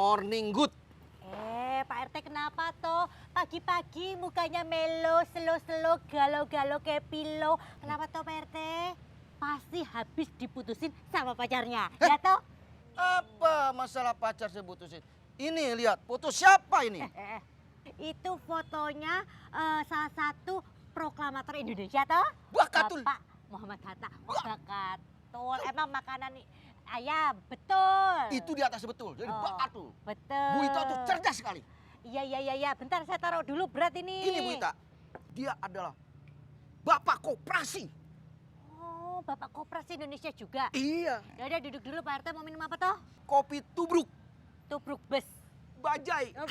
morning good. Pak RT kenapa toh? Pagi-pagi mukanya melo, selo-selo, galau-galau kayak pilo. Kenapa toh Pak RT? Pasti habis diputusin sama pacarnya, ya toh? Apa masalah pacar saya putusin? Ini lihat, foto siapa ini? Itu fotonya salah satu proklamator Indonesia toh? Bakatul. Bapak Muhammad Hatta. Bakatul. Emang makanan ayam, betul. Itu di atas betul, jadi Bakatul. Betul. Bu Ita tuh cerdas sekali. Iya. Bentar saya taruh dulu berat ini. Ini Bu Ita, dia adalah Bapak Koperasi. Oh, Bapak Koperasi Indonesia juga. Iya. Ya udah duduk dulu Pak RT, mau minum apa toh? Kopi tubruk, Tubruk bes. bajai. Oh,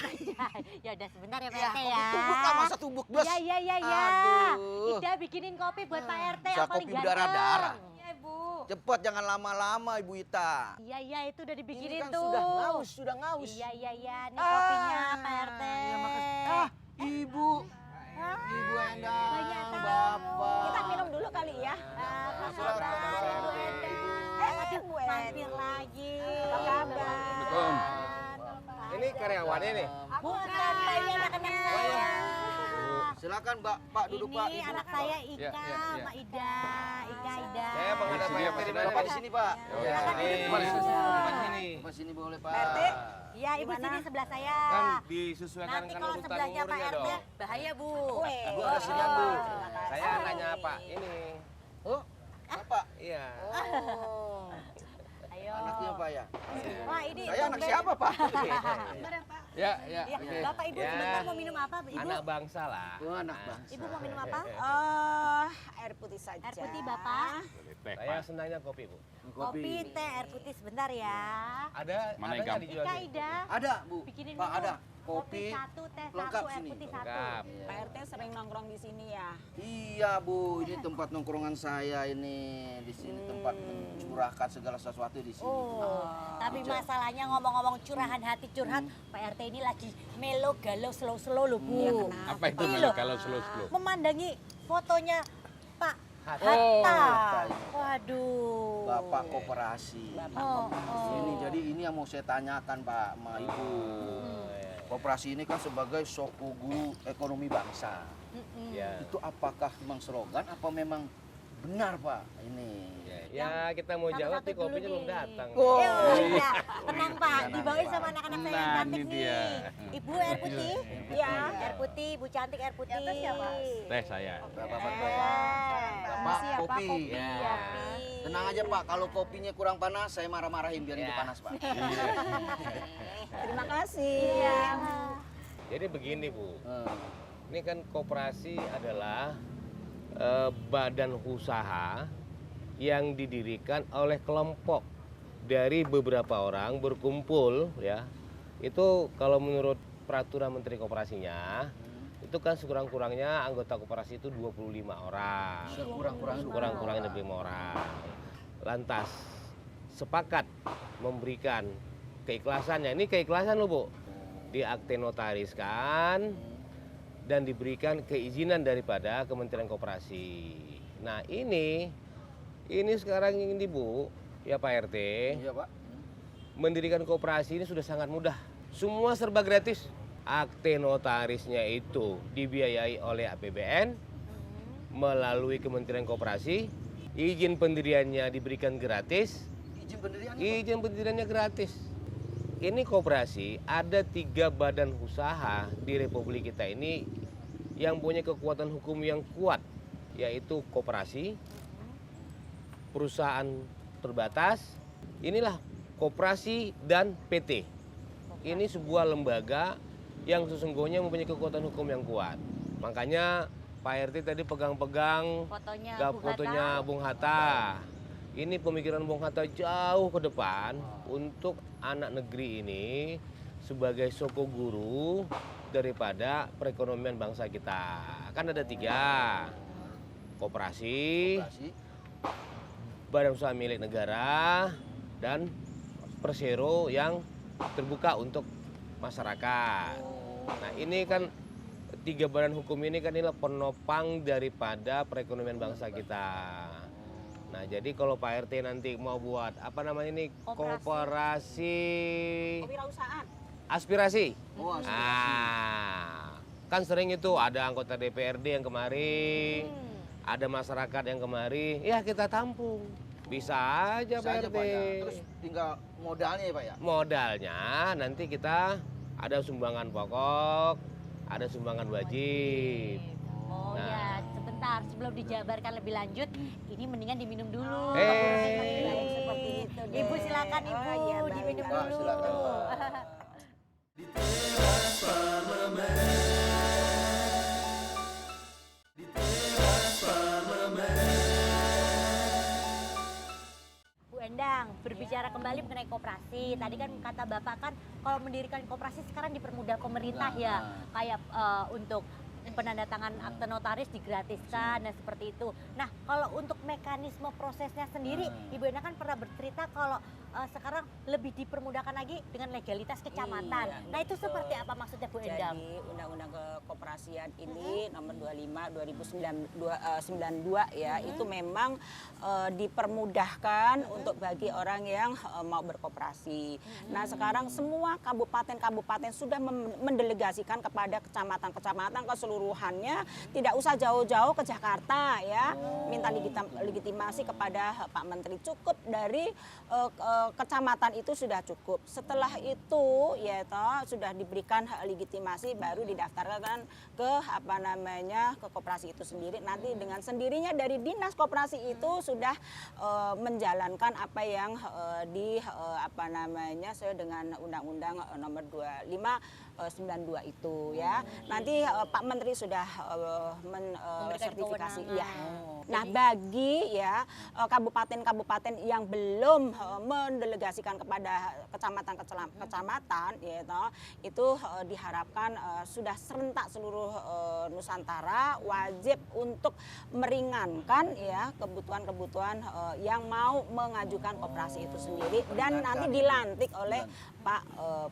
ya udah sebentar ya Pak Ya, RT kopi ya. tubruk lah, masa tubruk bes. Iya. Aduh. Ida bikinin kopi buat Pak RT Bisa yang paling kopi ganteng. berdarah-darah. Iya Ibu. Cepat, jangan lama-lama Ibu Ita. Iya itu udah dibikinin Ini kan tuh. sudah ngaus. Iya. Nih kopinya Pak RT. Ya, makasih. Ibu. Ibu Endang, Banyak tamu. Bapak. Kita minum dulu kali ya. Apa Silakan, kabar Pak Ibu RT. Endang? Bu Endang. Mampir lagi. Apa kabar? Assalamualaikum. Ini karyawannya nih. Bukan, Pak, ini anak-anak saya. Silakan Pak duduk Pak. Ini Ibu. anak saya Ika, Ya. sama Ida. Ida. Saya menghadap Sini, Pak RT di mana? Bapak di sini Pak. Ya, sini. Bapak di sini. Bapak di sini. Bapak sini boleh Pak. Pak RT. Ya, Ibu Gimana? sini sebelah saya. Kan disesuaikan Nanti dengan kalau urutan sebelahnya Pak umurnya RT, dong. bahaya Bu. Bu ada sinian Bu. Saya anaknya Pak ini. Oh, Bapak. Iya. Oh. Ayo. Anaknya Pak ya. Wah, ini Saya anak tumben. siapa Pak? Ya. Ya, Oke. Bapak Ibu Ya. sebentar mau minum apa, Ibu? Anak bangsa lah. Oh, anak bangsa. Ibu mau minum apa? Air putih saja. Air putih Bapak. Saya senangnya kopi, Bu. Kopi, teh, air putih sebentar ya. Ada Mana adanya yang dijual Ika, sini. Ida. Ada Bu. Bikinin Pak minum. ada. Kopi. satu, teh lengkap satu, air sini. putih satu. Lengkap. Pak RT sering nongkrong di sini ya. Iya Bu, ini tempat nongkrongan saya ini. Di sini tempat mencurahkan segala sesuatu di sini. Oh, tapi masalahnya ngomong-ngomong curahan hati curhat, Pak RT ini lagi melo galau slow-slow loh Bu. Iya, kenapa? Apa itu Ini melo loh. kalau slow-slow? Memandangi fotonya Pak Hatta. Hatta. Hatta. Waduh. Bapak Koperasi. Oh. Ini jadi ini yang mau saya tanyakan Pak sama Ibu. Koperasi ini kan sebagai soko guru ekonomi bangsa. Ya. Itu apakah memang slogan apa memang benar Pak ini? Ya, kita mau jawab Satu-satu nih kopinya dulu belum nih. datang. Oh. Iya, tenang Pak, Tenang, dibawain Pak. sama anak-anak saya yang Nah, cantik ini nih. dia. Ibu air putih? Iya. Air putih, Bu cantik air putih. Yang atas siapa? Teh saya. Bapak Bapak kopi. Ya. kopi. Tenang aja Pak, kalau kopinya kurang panas saya marah-marahin biar itu Ya. panas Pak. Terima kasih. Iya. Jadi begini, Bu. Hmm. Ini kan koperasi adalah badan usaha yang didirikan oleh kelompok dari beberapa orang berkumpul ya. Itu kalau menurut peraturan Menteri Koperasinya itu kan sekurang-kurangnya anggota koperasi itu 25 orang. Sekurang-kurangnya 25 orang. Lantas sepakat memberikan keikhlasannya. Ini keikhlasan loh, Bu. Diakte notariskan dan diberikan keizinan daripada Kementerian Koperasi. Nah, ini sekarang ini Bu, ya Pak RT, Iya Pak. mendirikan koperasi ini sudah sangat mudah. Semua serba gratis. Akte notarisnya itu dibiayai oleh APBN melalui Kementerian Koperasi. Izin pendiriannya diberikan gratis. Izin pendirian Pak. Izin pendiriannya gratis. Ini koperasi ada 3 badan usaha di Republik kita ini yang punya kekuatan hukum yang kuat, yaitu koperasi, perusahaan terbatas, inilah koperasi dan PT. Ini sebuah lembaga yang sesungguhnya mempunyai kekuatan hukum yang kuat. Makanya Pak RT tadi pegang-pegang fotonya Bung Hatta. Ini pemikiran Bung Hatta jauh ke depan untuk anak negeri ini sebagai soko guru daripada perekonomian bangsa kita. Kan ada 3, koperasi, badan usaha milik negara, dan persero yang terbuka untuk masyarakat. Nah ini kan 3 badan hukum ini kan inilah penopang daripada perekonomian bangsa kita. Nah jadi kalau Pak RT nanti mau buat apa namanya ini koperasi Kewirausahaan. aspirasi. Oh, aspirasi. Kan sering itu ada anggota DPRD yang kemari, ada masyarakat yang kemari, ya kita tampung. Bisa aja Bisa Pak aja, RT. Pak, ya. Terus tinggal modalnya ya Pak ya? Modalnya nanti kita ada sumbangan pokok, ada sumbangan wajib. Oh Nah. ya, sebentar sebelum dijabarkan lebih lanjut, ini mendingan diminum dulu. Seperti itu deh. Ibu silakan Ibu, Oh, iya, baik, diminum Pak, dulu. silakan, Bu Endang, berbicara kembali mengenai koperasi. Tadi kan kata Bapak kan kalau mendirikan koperasi sekarang dipermudah pemerintah Nah, ya. Kayak untuk penandatangan akte notaris digratiskan dan seperti itu. Nah, kalau untuk mekanisme prosesnya sendiri, Ibu Endang kan pernah bercerita kalau sekarang lebih dipermudahkan lagi dengan legalitas kecamatan. Iya, Nah, itu betul. seperti apa maksudnya Bu Endang? Jadi Undang-Undang Kekoperasian ini nomor 25 2092 ya, itu memang dipermudahkan untuk bagi orang yang mau berkoperasi. Nah, sekarang semua kabupaten-kabupaten sudah mendelegasikan kepada kecamatan-kecamatan keseluruhannya, tidak usah jauh-jauh ke Jakarta ya. Minta legitimasi kepada Pak Menteri, cukup dari kecamatan itu sudah cukup. Setelah itu ya toh sudah diberikan legitimasi, baru didaftarkan ke ke koperasi itu sendiri. Nanti dengan sendirinya dari dinas koperasi itu sudah menjalankan apa yang sesuai dengan Undang-Undang nomor 25/92 itu ya. Nanti Pak Menteri sudah sertifikasi kewenangan. ya. Nah, bagi ya kabupaten-kabupaten yang belum mendelegasikan kepada kecamatan ya itu diharapkan sudah serentak seluruh Nusantara wajib untuk meringankan ya kebutuhan-kebutuhan yang mau mengajukan koperasi itu sendiri, dan nanti dilantik oleh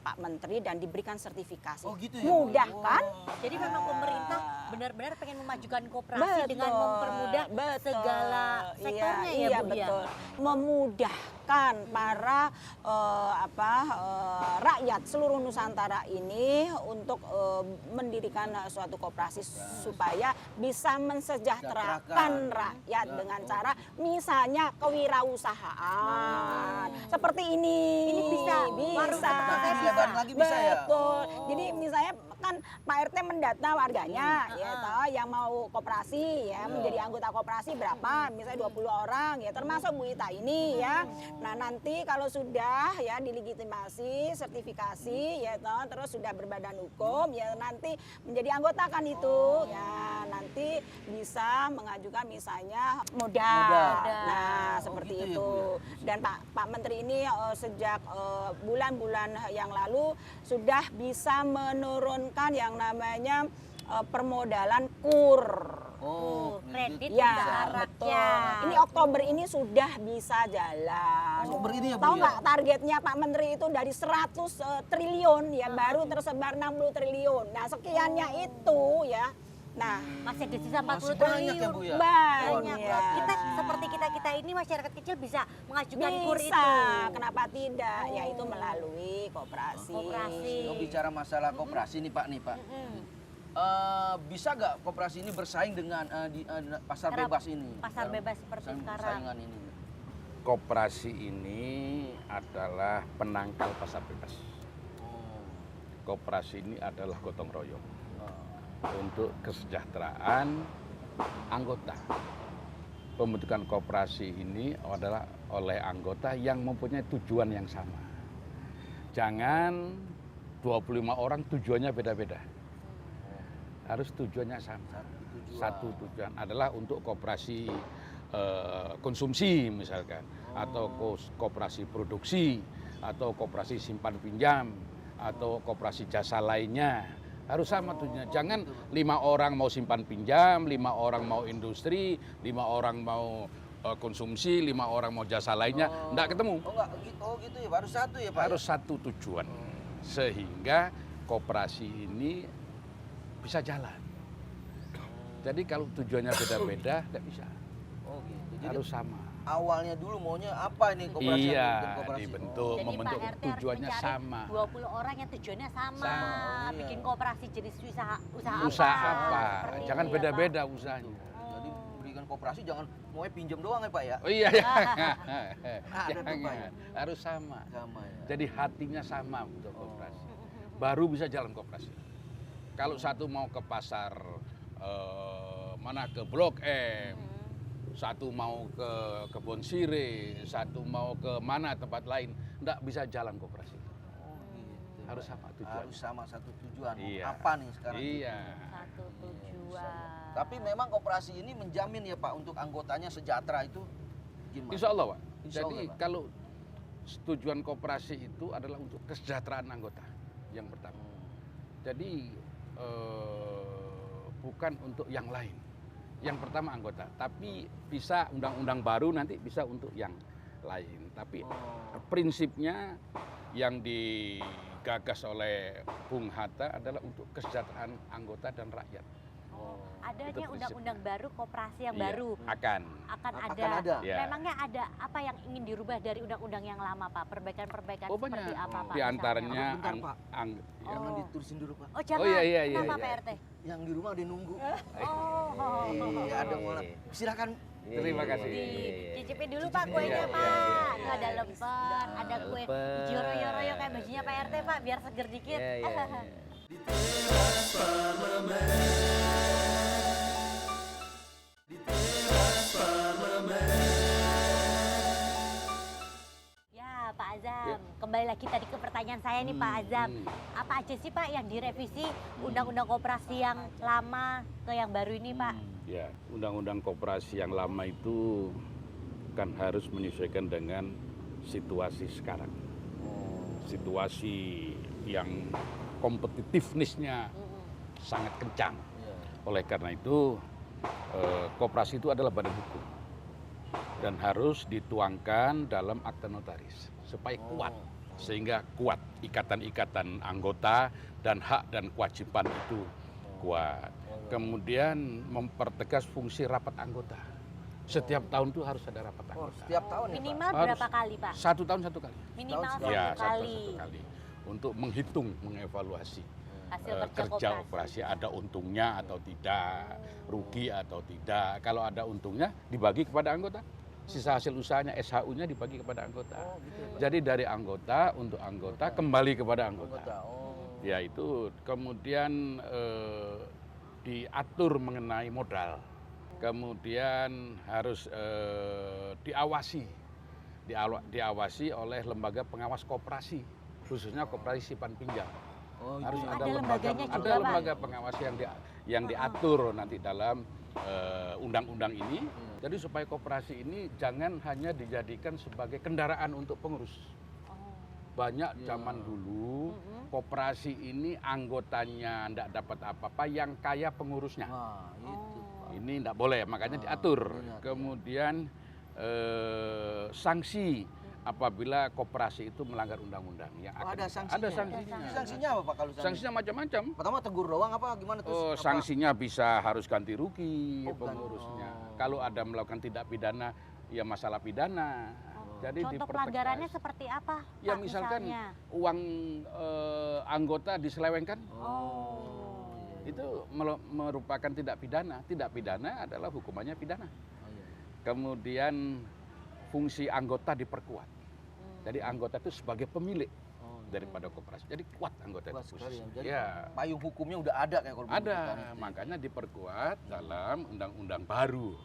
Pak Menteri dan diberikan sertifikasi. Oh, gitu ya, Bu? Mudah kan? Jadi memang pemerintah benar-benar pengen memajukan koperasi dengan Betul, mempermudah betul. segala sektornya Iya, ya Bu betul. ya. Memudahkan para rakyat seluruh Nusantara ini untuk mendirikan suatu koperasi supaya bisa mensejahterakan rakyat dengan cara misalnya kewirausahaan. Seperti ini. Ini bisa, warung tempat saya bisa. Lebaran lagi bisa ya? Betul. Jadi misalnya kan Pak RT mendata warganya ya toh yang mau koperasi ya, menjadi anggota koperasi berapa, misalnya 20 orang ya, termasuk Bu Ita ini ya. Nah, nanti kalau sudah ya dilegitimasi, sertifikasi ya toh, terus sudah berbadan hukum ya, nanti menjadi anggota kan itu ya, nanti bisa mengajukan misalnya modal. Nah, seperti gitu ya, itu. Bu, Dan Pak Menteri ini sejak bulan-bulan yang lalu sudah bisa menurunkan yang namanya permodalan KUR. Oh, Kredit Ya, usaha betul. rakyat. Ini Oktober ini sudah bisa jalan. Oktober ini ya, Bu, Tahu ya? nggak targetnya Pak Menteri itu dari 100 triliun ya, baru tersebar 60 triliun. Nah, sekiannya itu ya. Nah, Masih ada sisa 40 Masih banyak ya, triliun. Bu, ya? Banyak. banyak. Kita seperti kita ini masyarakat kecil bisa mengajukan KUR Bisa, itu. kenapa tidak? Yaitu melalui koperasi. Koperasi. Kalau bicara masalah koperasi nih Pak, bisa nggak koperasi ini bersaing dengan di pasar Kenapa bebas ini? pasar bebas seperti sekarang? Saingan ini. Koperasi ini adalah penangkal pasar bebas. Oh. Koperasi ini adalah gotong royong Oh. untuk kesejahteraan anggota. Pembentukan koperasi ini adalah oleh anggota yang mempunyai tujuan yang sama. Jangan 25 orang tujuannya beda-beda. Harus tujuannya sama. Satu tujuan adalah untuk koperasi konsumsi misalkan, atau koperasi produksi, atau koperasi simpan pinjam, atau koperasi jasa lainnya. Harus sama tujuannya. Jangan 5 orang mau simpan pinjam, 5 orang mau industri, 5 orang mau konsumsi, 5 orang mau jasa lainnya. Enggak ketemu. Oh enggak, gitu ya, harus satu ya Pak? Harus satu tujuan. Sehingga koperasi ini bisa jalan. Jadi kalau tujuannya beda-beda, nggak bisa. Oh gitu. Jadi Harus sama. awalnya dulu maunya apa ini koperasi? yang Iya, dibikin koperasi? dibentuk. Jadi membentuk Pak RT tujuannya harus mencari sama. 20 orang yang tujuannya sama. Sama, iya. Bikin koperasi jenis usaha Usaha apa? apa? Seperti itu Jangan ya, beda-beda usahanya. Jadi berikan koperasi jangan maunya pinjam doang ya Pak ya? Oh iya, ya. Ada tuh, Pak, ya? Jangan, harus sama. Sama ya. Jadi hatinya sama untuk koperasi. Baru bisa jalan koperasi. Kalau satu mau ke pasar mana ke Blok M, satu mau ke Kebon Sirih, satu mau ke mana tempat lain, enggak bisa jalan koperasi. Oh, gitu. Harus sama tujuan. Harus sama satu tujuan. Mau Iya. Apa nih sekarang? Iya. Satu tujuan. Tapi memang koperasi ini menjamin ya Pak untuk anggotanya sejahtera itu gimana? Insya Allah, Pak. Insya Jadi Allah, Pak. kalau tujuan koperasi itu adalah untuk kesejahteraan anggota yang pertama. Jadi bukan untuk yang lain. Yang pertama anggota, tapi bisa undang-undang baru nanti bisa untuk yang lain. Tapi prinsipnya yang digagas oleh Bung Hatta adalah untuk kesejahteraan anggota dan rakyat. Adanya Itu prinsipnya. undang-undang baru, koperasi yang Iya, baru akan. akan Akan ada. ada. Ya. Memangnya ada apa yang ingin dirubah dari undang-undang yang lama, Pak? Perbaikan-perbaikan Oh, seperti banyak. apa, Pak? Di antaranya Bentar, Pak. Oh. Jangan ditulisin dulu Pak. Oh, jangan. Oh, iya, Kenapa, iya. Pak RT? Yang di rumah udah nunggu. Oh. Iya, ada malah. Silakan. Terima kasih. Dicicipin dulu Pak Cicipin kuenya dulu. Pak. Iya, iya, Tuh ada lemper, ada kue Lemper. hijau royo-royo kayak bajunya Pak RT Pak, biar seger dikit. Iya, iya, iya. Ya Pak Azam, kembali lagi tadi ke pertanyaan saya nih Pak Azam. Apa aja sih Pak yang direvisi undang-undang koperasi yang lama ke yang baru ini Pak? Ya, undang-undang koperasi yang lama itu kan harus menyesuaikan dengan situasi sekarang. Situasi yang kompetitivenessnya sangat kencang. Oleh karena itu, koperasi itu adalah badan hukum dan harus dituangkan dalam akta notaris supaya kuat, sehingga kuat ikatan-ikatan anggota dan hak dan kewajiban itu kuat. Kemudian mempertegas fungsi rapat anggota. Setiap tahun itu harus ada rapat Oh, anggota. setiap tahun ya Pak? Minimal Harus. berapa kali Pak? Satu tahun satu kali. Minimal Setahun satu Ya, kali. satu kali. Untuk menghitung, mengevaluasi Hasil kerja operasi ada untungnya atau tidak, rugi atau tidak. Kalau ada untungnya dibagi kepada anggota. Sisa hasil usahanya SHU-nya dibagi kepada anggota. Jadi dari anggota untuk anggota kembali kepada anggota. Ya itu kemudian diatur mengenai modal. Kemudian harus diawasi oleh lembaga pengawas koperasi, khususnya koperasi simpan pinjam. Harus Ada lembaganya juga, ada Pak? lembaga pengawas yang diatur nanti dalam undang-undang ini. Jadi supaya koperasi ini jangan hanya dijadikan sebagai kendaraan untuk pengurus. Banyak zaman dulu koperasi ini anggotanya tidak dapat apa-apa, yang kaya pengurusnya. Nah, itu. Ini tidak boleh, makanya diatur. Iya. Kemudian sanksi apabila koperasi itu melanggar undang-undang. Ada sanksinya. Ada sanksinya. Sanksinya apa Pak kalau sanksinya? Sanksinya macam-macam. Pertama tegur doang apa gimana terus? Oh, apa? sanksinya bisa harus ganti rugi Oh, pengurusnya. oh. Kalau ada melakukan tindak pidana, ya masalah pidana. Jadi Contoh dipertegas. pelanggarannya seperti apa Ya Pak, misalkan misalnya? uang anggota diselewengkan, Oh. itu merupakan tindak pidana. Tindak pidana adalah hukumannya pidana. Oh, iya. Kemudian fungsi anggota diperkuat. Jadi anggota itu sebagai pemilik daripada koperasi. Jadi kuat anggota Kuat itu sekali khusus. ya. Jadi Ya, payung hukumnya udah ada kayak kalau ada. bentukan itu. Makanya diperkuat dalam undang-undang baru.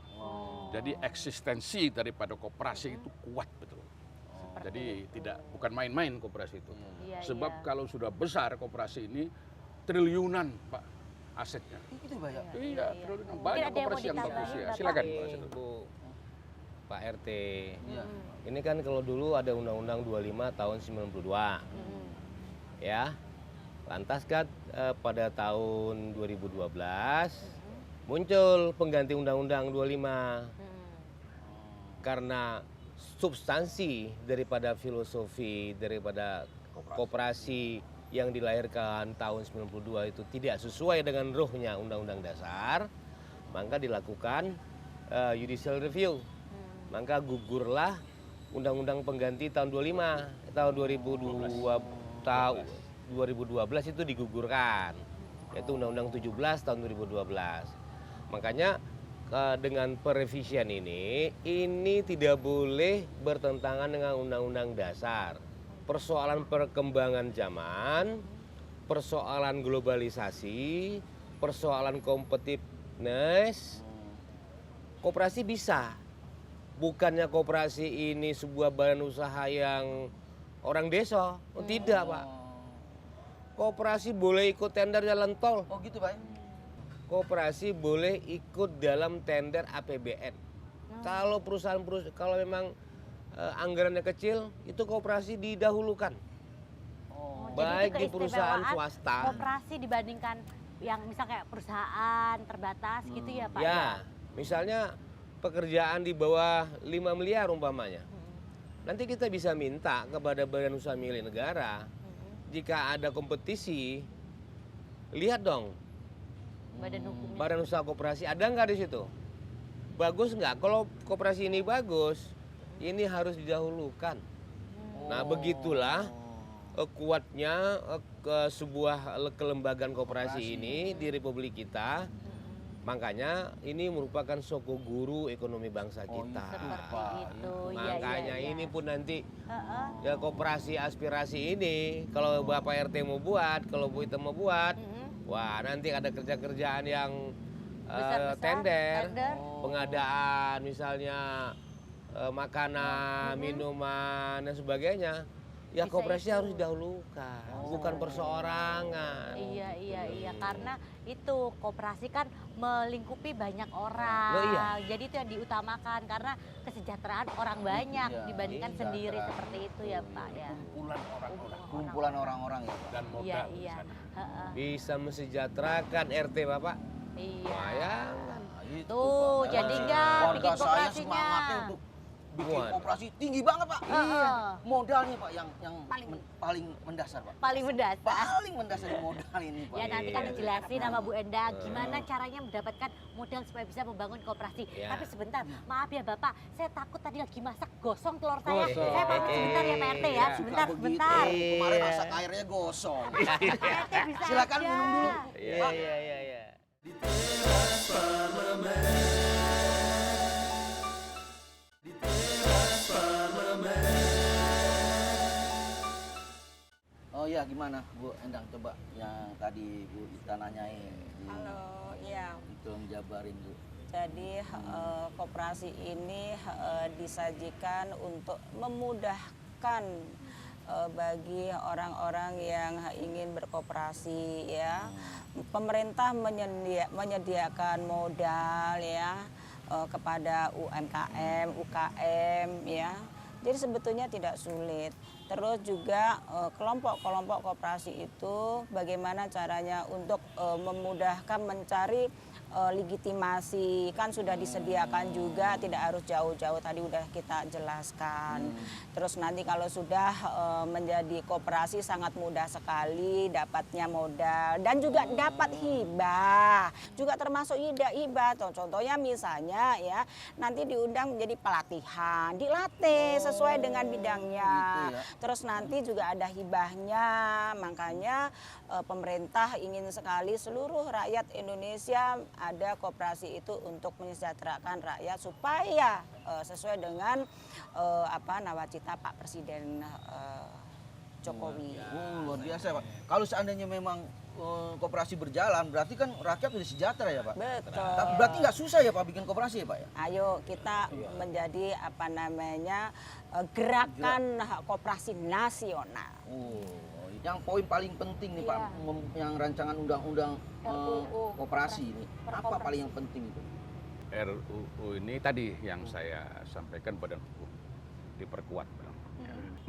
Jadi eksistensi daripada koperasi itu kuat betul. Jadi bukan main-main koperasi itu. Iya, Sebab iya. kalau sudah besar koperasi ini triliunan Pak asetnya. Itu Pak ya. Iya, triliunan. Mungkin Banyak ada yang mau koperasi yang bagus ditambahin, ya. Bapak? Silakan. Bu Pak RT. Iya. Ini kan kalau dulu ada Undang-Undang 25 tahun 92. Ya. Lantas kan pada tahun 2012 muncul pengganti Undang-Undang 25. Karena substansi daripada filosofi daripada koperasi yang dilahirkan tahun 92 itu tidak sesuai dengan ruhnya Undang-Undang Dasar, maka dilakukan judicial review. Maka gugurlah Undang-Undang Pengganti tahun 25, tahun 2012 itu digugurkan. Yaitu Undang-Undang 17 tahun 2012. Makanya dengan perevisian ini tidak boleh bertentangan dengan Undang-Undang Dasar. Persoalan perkembangan zaman, persoalan globalisasi, persoalan competitiveness, koperasi bisa. Bukannya koperasi ini sebuah badan usaha yang orang desa, tidak Pak. Koperasi boleh ikut tender jalan tol. Oh gitu Pak. Koperasi boleh ikut dalam tender APBN. Kalau perusahaan-perusahaan, kalau memang anggarannya kecil, itu koperasi didahulukan. Jadi Baik itu di perusahaan keistimewaan swasta. Koperasi dibandingkan yang misal kayak perusahaan terbatas gitu ya Pak? Ya, misalnya pekerjaan di bawah 5 miliar umpamanya. Nanti kita bisa minta kepada badan usaha milik negara, jika ada kompetisi, lihat dong Badan hukumnya. badan usaha koperasi ada nggak di situ? Bagus nggak? Kalau koperasi ini bagus, ini harus didahulukan. Nah begitulah kuatnya sebuah kelembagaan koperasi ini di Republik kita. Makanya ini merupakan soko guru ekonomi bangsa kita. Seperti itu, ya, Makanya ya, ya. ini pun nanti Heeh. ya koperasi aspirasi ini kalau Bapak RT mau buat, kalau Bu Ita mau buat, wah nanti ada kerja-kerjaan yang Besar-besar, tender, tender. pengadaan misalnya makanan, minuman dan sebagainya. Ya Bisa koperasi itu. harus didahulukan, bukan perseorangan. Iya, karena itu koperasi kan melingkupi banyak orang. Oh, iya. Jadi itu yang diutamakan karena kesejahteraan orang banyak Iya, dibandingkan iya. sendiri seperti itu ya Pak ya. Kumpulan orang-orang ya Pak. Dan modal Iya, di iya. sana. Heeh. Bisa mesejahterakan RT Bapak. Iya. Bayangkan. Nah, itu, Tuh, Pak. jadi nggak Warga bikin saya koperasinya. semangatnya untuk bikin Waduh. koperasi tinggi banget Pak. Iya. Modalnya Pak yang paling mendasar Pak. Paling mendasar. Paling mendasar modal ini Pak. Ya nanti kan Iya. dijelasin sama Bu Enda gimana caranya mendapatkan modal supaya bisa membangun koperasi. Iya. Tapi sebentar, maaf ya Bapak, saya takut tadi lagi masak gosong telur saya. Gosong. Saya pamit sebentar ya Pak RT ya, Iya. sebentar, Begitu. sebentar. Kemarin Iya. masak airnya gosong. Pak RT bisa Silakan aja. minum dulu. Iya, iya, iya, iya. Oh ya gimana Bu Endang coba yang tadi Bu Ita nanyain. Halo, iya. Tolong jabarin Bu. Jadi koperasi ini disajikan untuk memudahkan bagi orang-orang yang ingin berkoperasi ya. Pemerintah menyediakan modal ya kepada UMKM, UKM ya. Jadi sebetulnya tidak sulit. Terus juga kelompok-kelompok koperasi itu bagaimana caranya untuk memudahkan mencari legitimasi, kan sudah disediakan juga, tidak harus jauh-jauh, tadi udah kita jelaskan. Terus nanti kalau sudah menjadi koperasi sangat mudah sekali dapatnya modal dan juga dapat hibah, juga termasuk hibah. Contohnya misalnya ya nanti diundang menjadi pelatihan, dilatih sesuai dengan bidangnya. gitu ya. Terus nanti juga ada hibahnya, makanya pemerintah ingin sekali seluruh rakyat Indonesia ada koperasi itu untuk mensejahterakan rakyat supaya sesuai dengan nawacita Pak Presiden Jokowi. Luar biasa Pak. Kalau seandainya memang koperasi berjalan, berarti kan rakyat sudah sejahtera ya Pak. Betul. Tapi berarti nggak susah ya Pak bikin koperasi ya Pak ya? Ayo kita menjadi gerakan koperasi nasional. Yang poin paling penting nih Pak, yang rancangan undang-undang RUU koperasi ini, apa paling yang penting itu? RUU ini tadi yang saya sampaikan badan hukum diperkuat. Bang.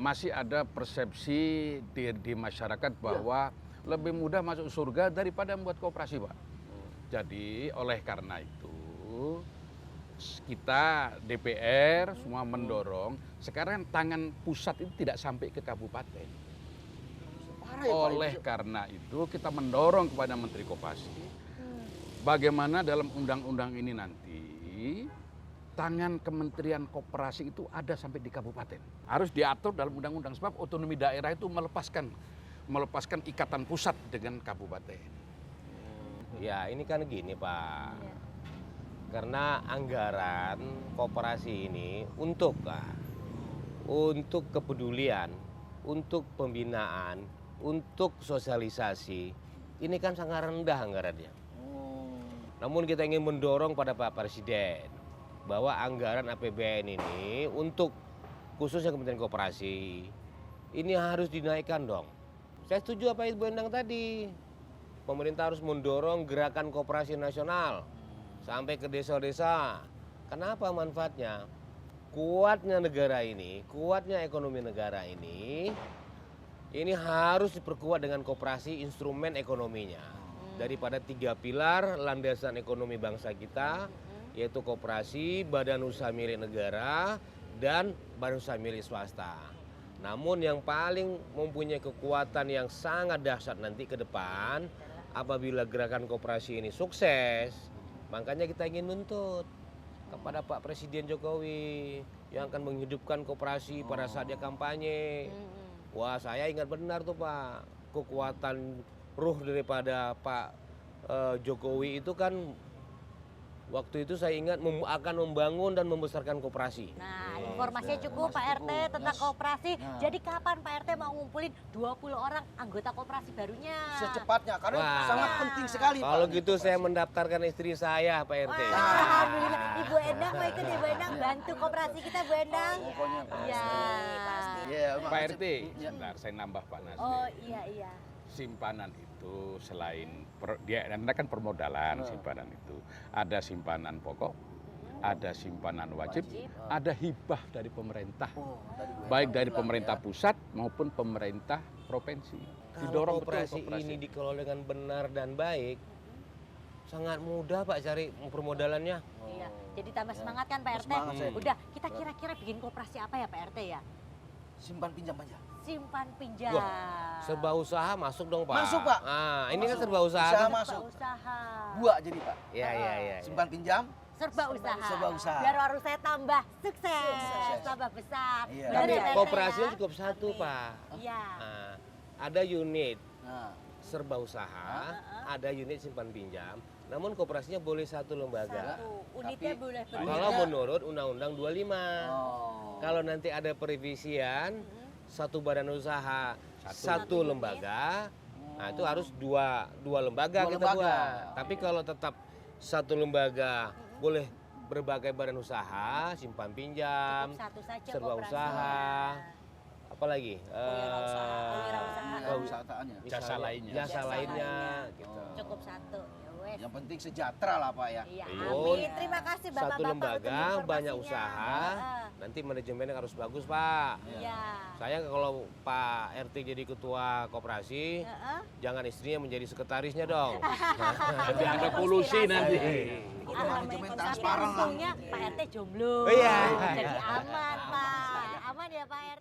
Masih ada persepsi di masyarakat bahwa lebih mudah masuk surga daripada membuat koperasi Pak. Jadi oleh karena itu kita DPR semua mendorong sekarang tangan pusat itu tidak sampai ke kabupaten. Parah ya Pak. Oleh karena itu kita mendorong kepada Menteri Koperasi bagaimana dalam undang-undang ini nanti tangan Kementerian Koperasi itu ada sampai di kabupaten. Harus diatur dalam undang-undang sebab otonomi daerah itu melepaskan ikatan pusat dengan kabupaten. Ya ini kan gini Pak, karena anggaran koperasi ini untuk kepedulian, untuk pembinaan, untuk sosialisasi, ini kan sangat rendah anggarannya. Namun kita ingin mendorong pada Pak Presiden bahwa anggaran APBN ini untuk khususnya Kementerian Koperasi ini harus dinaikkan dong. Saya setuju apa Ibu Endang tadi. Pemerintah harus mendorong gerakan koperasi nasional sampai ke desa-desa. Kenapa manfaatnya? Kuatnya negara ini, kuatnya ekonomi negara ini harus diperkuat dengan koperasi instrumen ekonominya. Daripada 3 pilar landasan ekonomi bangsa kita, yaitu koperasi, badan usaha milik negara, dan badan usaha milik swasta. Namun yang paling mempunyai kekuatan yang sangat dahsyat nanti ke depan, apabila gerakan koperasi ini sukses, makanya kita ingin nuntut kepada Pak Presiden Jokowi yang akan menghidupkan koperasi pada saat dia kampanye. Wah, saya ingat benar tuh Pak, kekuatan ruh daripada Pak Jokowi itu kan waktu itu saya ingat akan membangun dan membesarkan koperasi. Nah, informasinya cukup Pak RT tentang koperasi. Jadi kapan Pak RT mau ngumpulin 20 orang anggota koperasi barunya? Secepatnya, karena Wah. sangat penting sekali Kalau Pak. gitu saya mendaftarkan istri saya Pak RT. Wah, alhamdulillah. Ibu Endang mau ikut Ibu Endang bantu koperasi kita Bu Endang. Pokoknya Ya. Iya, Pak RT, Ya. sebentar saya nambah Pak Nasri. Oh iya. Simpanan itu selain dia kan permodalan simpanan itu ada simpanan pokok, ada simpanan wajib, ada hibah dari pemerintah, baik dari pemerintah pusat maupun pemerintah provinsi. Kalau betul koperasi ini dikelola dengan benar dan baik, sangat mudah Pak cari permodalannya. Iya. Jadi tambah semangat kan Pak RT? Semangat saya. Udah, kita kira-kira bikin koperasi apa ya Pak RT ya? Simpan pinjam aja. Simpan pinjam. Serba usaha masuk dong Pak. Masuk, Pak. Nah, ini kan Masuk. serba usaha. Usaha kan? masuk. Usaha. Dua jadi Pak. Iya. Simpan pinjam, Serba usaha. Serba usaha. Biar warung saya tambah sukses, tambah besar. Iya. Benar Tapi ya, Pak RT, kooperasinya ya? cukup satu Pak. Iya. Nah, ada unit nah, serba usaha, ada unit simpan pinjam. Namun kooperasinya boleh satu lembaga. Satu. Unitnya Tapi- boleh Unitnya- Kalau menurut Undang-Undang 25. oh. Kalau nanti ada perevisian, satu badan usaha, satu lembaga, nah itu harus dua lembaga Dua kita lembaga. buat. Tapi kalau tetap satu lembaga boleh berbagai badan usaha, simpan pinjam, Cukup satu saja serba kooperasinya. usaha, apalagi Kewirausahaan. Kewirausahaannya. Jasa lainnya. jasa lainnya, gitu. Cukup satu. Ya wes. Yang penting sejahtera lah Pak ya. Iya, Betul. amin. Terima kasih Satu Bapak-bapak lembaga, untuk banyak informasinya. usaha, nanti manajemennya harus bagus Pak. Iya. Saya kalau Pak RT jadi ketua koperasi, Heeh. jangan istrinya menjadi sekretarisnya dong. Nanti ada kolusi nanti. Itu Manajemen namanya transparan lah. untungnya Pak RT jomblo. Iya. Jadi aman Pak. Aman ya Pak ya.